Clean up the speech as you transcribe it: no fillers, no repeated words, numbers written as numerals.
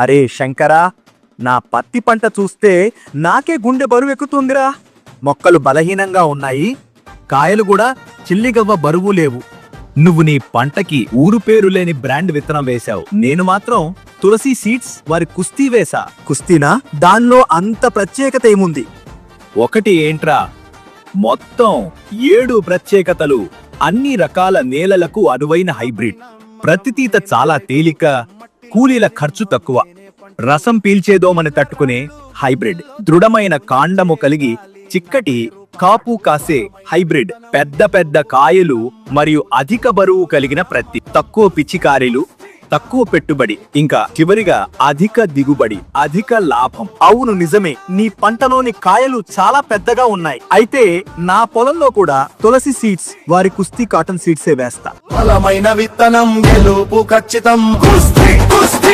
అరే శంకరా, నా పత్తి పంట చూస్తే నాకే గుండె బరువెక్కుతుందిరా. మొక్కలు బలహీనంగా ఉన్నాయి, కాయలు కూడా చిల్లిగవ్వ బరువు లేవు. నువ్వు నీ పంటకి ఊరు పేరు లేని బ్రాండ్ విత్తనం వేశావు. నేను మాత్రం తులసి సీడ్స్ వారి కుస్తీ వేశా. కుస్తీనా? దానిలో అంత ప్రత్యేకత ఏముంది? ఒకటి ఏంట్రా, మొత్తం 7 ప్రత్యేకతలు. అన్ని రకాల నేలలకు అనువైన హైబ్రిడ్. ప్రతితీత చాలా తేలిక, కూలీల ఖర్చు తక్కువ. రసం పీల్చేదోమని తట్టుకునే హైబ్రిడ్. దృఢమైన కాండము కలిగి చిక్కటి కాపు కాసే హైబ్రిడ్. పెద్ద పెద్ద కాయలు మరియు అధిక బరువు కలిగిన ప్రతి. తక్కువ పిచ్చికారీలు, తక్కువ పెట్టుబడి, ఇంకా చివరిగా అధిక దిగుబడి, అధిక లాభం. అవును, నిజమే. నీ పంటలోని కాయలు చాలా పెద్దగా ఉన్నాయి. అయితే నా పొలంలో కూడా తులసి సీడ్స్ వారి కుస్తీ కాటన్ సీడ్సే వేస్తా. బలమైన విత్తనం, గెలుపు ఖచ్చితం. కుస్తీ కుస్తీ.